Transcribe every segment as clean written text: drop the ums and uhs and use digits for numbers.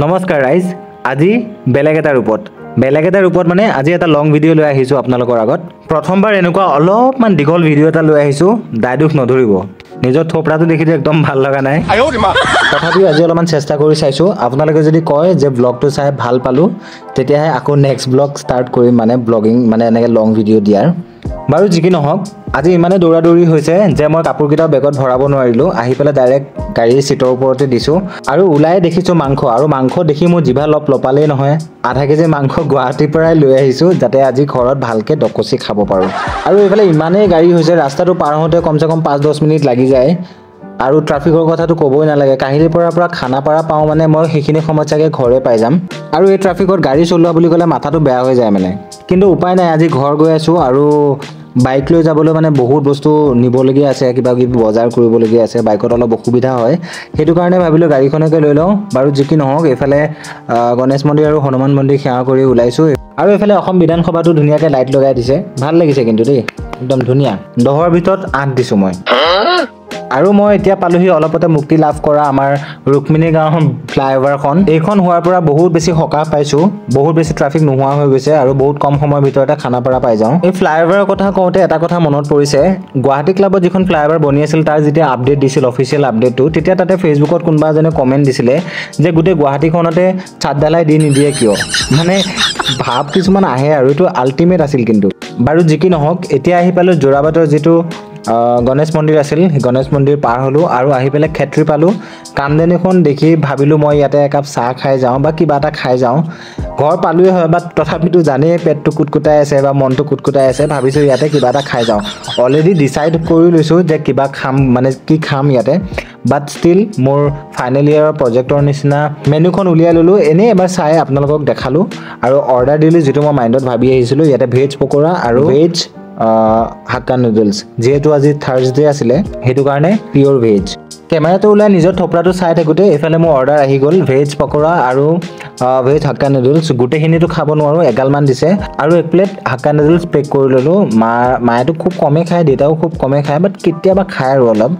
নমস্কাৰ ৰাইজ আজি বেলেগ এটা ৰূপত মানে আজি এটা লং ভিডিঅ' লৈ আহিছো আপোনালোকৰ আগত প্ৰথমবাৰ এনেকুৱা অলপমান দীঘল ভিডিঅ' এটা লৈ আহিছো দায়দুখ নধৰিব নিজৰ থোপৰাটো দেখি একদম ভাল লগা নাই তথাপিও আজি অলপমান চেষ্টা কৰি চাইছো আপোনালোকে যদি কয় যে ব্লগটো চাই ভাল পালো তেতিয়াহে আকৌ নেক্সট ব্লগ ষ্টাৰ্ট কৰিম মানে ব্লগিং মানে এনেকৈ লং ভিডিঅ' দিয়াৰ বাৰু যি কি নহওক আজি ইমানে দৌৰাদৌৰি হৈছে যে মই কাপোৰকেইটা বেগত ভৰাব নোৱাৰিলোঁ আহি পেলাই ডাইৰেক্ট গাড়ীৰ চিটৰ ওপৰতে দিছোঁ আৰু ওলাই দেখিছোঁ মাংস আৰু মাংস দেখি মোৰ জিভা লপালেই নহয় আধা কেজি মাংস গুৱাহাটীৰ পৰাই লৈ আহিছোঁ যাতে আজি ঘৰত ভালকৈ ডকচি খাব পাৰোঁ আৰু এইফালে ইমানেই গাড়ী হৈছে ৰাস্তাটো পাৰ হওঁতে কমচে কম 5-10 মিনিট লাগি যায় আৰু ট্ৰাফিকৰ কথাটো ক'বই নালাগে কাহিলীৰ পৰা খানাপাৰা পাওঁ মানে মই সেইখিনি সময়ত চাগে ঘৰে পাই যাম আৰু এই ট্ৰাফিকত গাড়ী চলোৱা বুলি ক'লে মাথাটো বেয়া হৈ যায় মানে কিন্তু উপায় নাই আজি ঘৰ গৈ আছোঁ আৰু বাইক লৈ যাবলৈ মানে বহুত বস্তু নিবলগীয়া আছে কিবা কিবি বজাৰ কৰিবলগীয়া আছে বাইকত অলপ অসুবিধা হয় সেইটো কাৰণে ভাবিলোঁ গাড়ীখনকে লৈ লওঁ বাৰু যি কি নহওক এইফালে গণেশ মন্দিৰ আৰু হনুমান মন্দিৰ সেৱা কৰি ওলাইছোঁ আৰু এইফালে অসম বিধানসভাটো ধুনীয়াকৈ লাইট লগাই দিছে ভাল লাগিছে কিন্তু দেই একদম ধুনীয়া 10ৰ ভিতৰত 8 দিছোঁ মই আৰু মই এতিয়া পালোহি অলপতে মুক্তি লাভ কৰা আমাৰ ৰুক্মিণী গাঁৱৰ ফ্লাইঅভাৰখন এইখন হোৱাৰ পৰা বহুত বেছি সকাহ পাইছোঁ বহুত বেছি ট্ৰাফিক নোহোৱা হৈ গৈছে আৰু বহুত কম সময়ৰ ভিতৰতে খানাপাৰা পাই যাওঁ এই ফ্লাইঅভাৰৰ কথা কওঁতে এটা কথা মনত পৰিছে গুৱাহাটী ক্লাবত যিখন ফ্লাইঅভাৰ বনি আছিল তাৰ যেতিয়া আপডেট দিছিল অফিচিয়েল আপডেটটো তেতিয়া তাতে ফেচবুকত কোনোবা এজনে কমেণ্ট দিছিলে যে গোটেই গুৱাহাটীখনতে ছাদ ঢালাই দি নিদিয়ে কিয় মানে ভাৱ কিছুমান আহে আৰু এইটো আল্টিমেট আছিল কিন্তু বাৰু যি কি নহওক এতিয়া আহি পালোঁ যোৰাবাটৰ যিটো গণেশ মন্দিৰ আছিল গণেশ মন্দিৰ পাৰ হ'লোঁ আৰু আহি পেলাই খেত্ৰী পালোঁ কামদেনীখন দেখি ভাবিলোঁ মই ইয়াতে একাপ চাহ খাই যাওঁ বা কিবা এটা খাই যাওঁ ঘৰ পালোৱে হয় বা তথাপিতো জানেই পেটটো কুটকুটাই আছে বা মনটো কুটকুটাই আছে ভাবিছোঁ ইয়াতে কিবা এটা খাই যাওঁ অলৰেডি ডিচাইড কৰি লৈছোঁ যে কিবা খাম মানে কি খাম ইয়াতে বাট ষ্টিল মোৰ ফাইনেল ইয়েৰৰ প্ৰজেক্টৰ নিচিনা মেনুখন উলিয়াই ল'লোঁ এনেই এবাৰ চাই আপোনালোকক দেখালোঁ আৰু অৰ্ডাৰ দিলোঁ যিটো মই মাইণ্ডত ভাবি আহিছিলোঁ ইয়াতে ভেজ পকোৰা আৰু ভেজ হাক্কা নুডলছ যেহেতু আজি থাৰ্ছডে আছিলে সেইটো কাৰণে পিয়'ৰ ভেজ কেমেৰাটো ওলাই নিজৰ থোপৰাটো চাই থাকোঁতে এইফালে মোৰ অৰ্ডাৰ আহি গ'ল ভেজ পকোৰা আৰু ভেজ হাক্কা নুডলছ গোটেইখিনিতো খাব নোৱাৰোঁ এগালমান দিছে আৰু এক প্লেট হাক্কা নুডলছ পেক কৰি ল'লোঁ মায়েতো খুব কমেই খায় দেউতাও খুব কমেই খায় বাট কেতিয়াবা খায় আৰু অলপ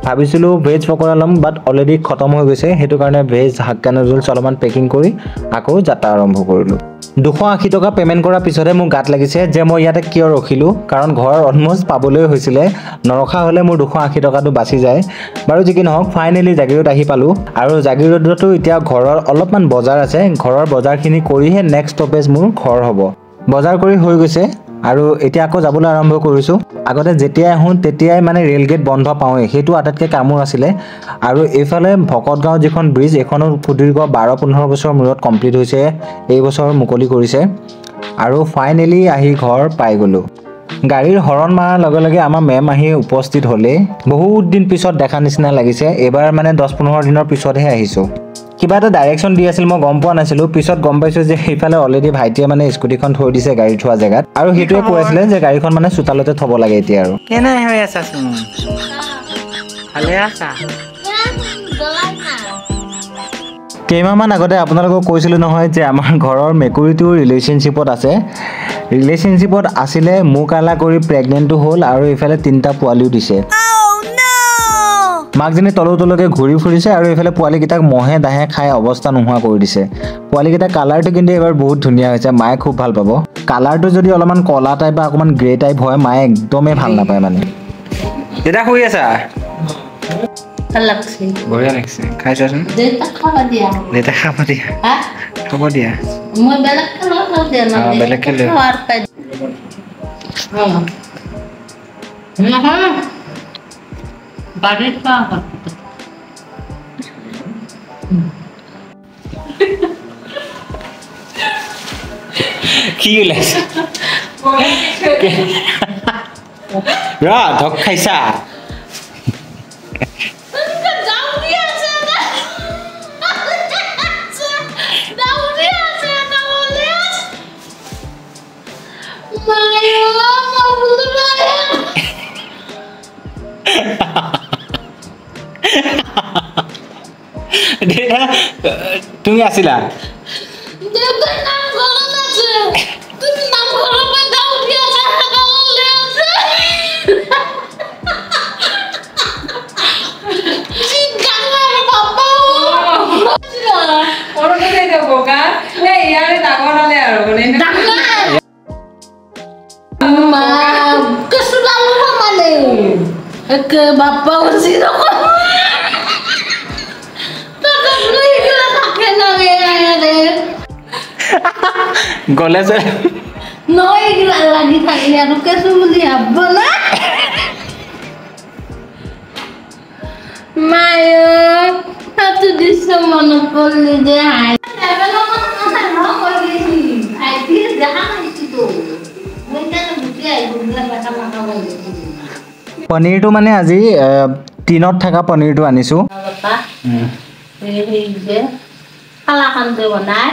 ভাবিছিলোঁ ভেজ পকোৰা ল'ম বাট অলৰেডি খতম হৈ গৈছে সেইটো কাৰণে ভেজ হাক্কা নুডলছ অলপমান পেকিং কৰি আকৌ যাত্ৰা আৰম্ভ কৰিলোঁ 280 টকা পে'মেণ্ট কৰাৰ পিছতহে মোৰ গাত লাগিছে যে মই ইয়াতে কিয় ৰখিলোঁ কাৰণ ঘৰ অলমষ্ট পাবলৈ হৈছিলে নৰখা হ'লে মোৰ 280 টকাটো বাচি যায় বাৰু যি কি নহওক ফাইনেলি জাগিৰোড আহি পালোঁ আৰু জাগিৰোডতো এতিয়া ঘৰৰ অলপমান বজাৰ আছে ঘৰৰ বজাৰখিনি কৰিহে নেক্সট ষ্টপেজ মোৰ ঘৰ হ'ব বজাৰ কৰি হৈ গৈছে আৰু এতিয়া আকৌ যাবলৈ আৰম্ভ কৰিছোঁ আগতে যেতিয়াই আহোঁ তেতিয়াই মানে ৰেল গেট বন্ধ পাওঁৱেই সেইটো আটাইতকৈ কামোৰ আছিলে আৰু এইফালে ভকতগাঁও যিখন ব্ৰিজ এইখনো সুদীৰ্ঘ 12-15 বছৰ মূৰত কমপ্লিট হৈছে এই বছৰ মুকলি কৰিছে আৰু ফাইনেলি আহি ঘৰ পাই গ'লোঁ গাড়ীৰ হৰণ মাৰাৰ লগে লগে আমাৰ মেম আহি উপস্থিত হ'লে বহুত দিন পিছত দেখা নিচিনা লাগিছে এইবাৰ মানে 10-15 দিনৰ পিছতহে আহিছোঁ কিবা এটা ডাইৰেকশ্যন দি আছিল মই গম পোৱা নাছিলোঁ পিছত গম পাইছোঁ যে সেইফালে অলৰেডি ভাইটিয়ে মানে স্কুটিখন থৈ দিছে গাড়ী থোৱা জেগাত আৰু সেইটোৱে কৈ আছিলে যে গাড়ীখন মানে চোতালতে থ'ব লাগে এতিয়া আৰু কেনে হৈ আছাচোন ভালে আছা কেইমাহমান আগতে আপোনালোকক কৈছিলোঁ নহয় যে আমাৰ ঘৰৰ মেকুৰীটো ৰিলেশ্যনশ্বিপত আছিলে মোক আলা কৰি প্ৰেগনেণ্টটো হ'ল আৰু এইফালে 3টা পোৱালিও দিছে মাকজনী তলকে ঘূৰি ফুৰিছে আৰু এইফালে পোৱালীকেইটাক মহে দাহে খাই অৱস্থা নোহোৱা কৰি দিছে পোৱালীকেইটা কালাৰটো কিন্তু এইবাৰ বহুত ধুনীয়া হৈছে মায়ে খুব ভাল পাব কালাৰটো যদি অলপমান কলা টাইপ বা অকণমান গ্ৰে টাইপ হয় মায়ে একদমেই ভাল নাপায় মানে দেউতা শুই আছা বঢ়িয়া লাগিছে খাইছাচোন দেউতা খাব দিয়া খাব দিয়া মই বেলেগকে লৈ বাড়ির পাওয়া কি ওলাইছে ধক খাইছা তুমি আছিলা সৰুটো যে এতিয়া বগা এই ইয়াৰে ডাঙৰ হ'লে আৰু মানে মা কেঁচু ডাল মানে একে বাপ্পা উঠি নকওঁ গ'লে যে নহয় এইগিলা লাগি থাকিলে আৰু কেঁচু বুলি ভাবব না মায়ে তাতো দৃশ্য মনত পৰিলে যে হাই পনীৰটো মানে আজি টিনত থকা পনীৰটো আনিছোঁ কালাকান্দ বনাই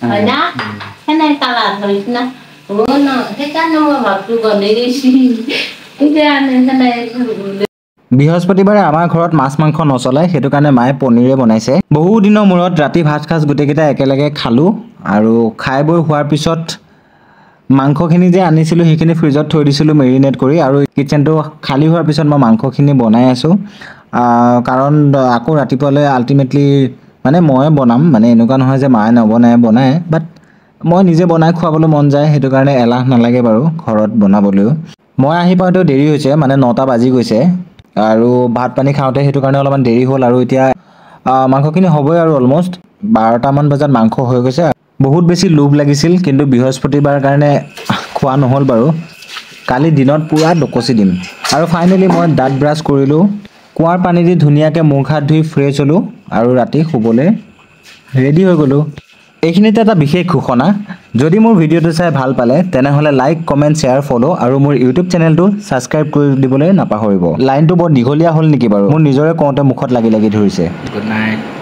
হয় না সেনেকৈ কালাৰ ধৰিছ না সেইকাৰণে মই ভাবটো গন্ধি গৈছি সেইকাৰণে সেনেকৈ বৃহস্পতিবাৰে আমাৰ ঘৰত মাছ মাংস নচলে সেইটো কাৰণে মায়ে পনীৰে বনাইছে বহু দিনৰ মূৰত ৰাতি ভাত সাজ গোটেইকেইটা একেলগে খালোঁ আৰু খাই বৈ হোৱাৰ পিছত মাংসখিনি যে আনিছিলোঁ সেইখিনি ফ্ৰিজত থৈ দিছিলোঁ মেৰিনেট কৰি আৰু কিটচেনটো খালী হোৱাৰ পিছত মই মাংসখিনি বনাই আছোঁ কাৰণ আকৌ ৰাতিপুৱালৈ আল্টিমেটলি মানে মই বনাম মানে এনেকুৱা নহয় যে মায়ে বনায় বাট মই নিজে বনাই খুৱাবলৈ মন যায় সেইটো কাৰণে এলাহ নালাগে বাৰু ঘৰত বনাবলৈও মই আহি পাওঁতেও দেৰি হৈছে মানে 9টা বাজি গৈছে আৰু ভাত পানী খাওঁতে সেইটো কাৰণে অলপমান দেৰি হ'ল আৰু এতিয়া মাংসখিনি হ'বই আৰু অলমষ্ট 12টামান বজাত মাংস হৈ গৈছে বহুত বেছি লোভ লাগিছিল কিন্তু বৃহস্পতিবাৰ কাৰণে খোৱা নহ'ল বাৰু কালি দিনত পুৰা ডকচি দিম আৰু ফাইনেলি মই দাঁত ব্ৰাছ কৰিলোঁ কুঁৱাৰ পানী দি ধুনীয়াকৈ মুখ হাত ধুই ফ্ৰেছ হ'লোঁ আৰু ৰাতি শুবলৈ ৰেডি হৈ গ'লোঁ এইখিনিতে এটা বিশেষ ঘোষণা যদি মোৰ ভিডিঅ'টো চাই ভাল পালে তেনেহ'লে লাইক কমেণ্ট শ্বেয়াৰ ফ'ল' আৰু মোৰ ইউটিউব চেনেলটো ছাবস্ক্ৰাইব কৰি দিবলৈ নাপাহৰিব লাইনটো বৰ দীঘলীয়া হ'ল নেকি বাৰু মোৰ নিজৰে কওঁতে মুখত লাগি ধৰিছে গুড নাইট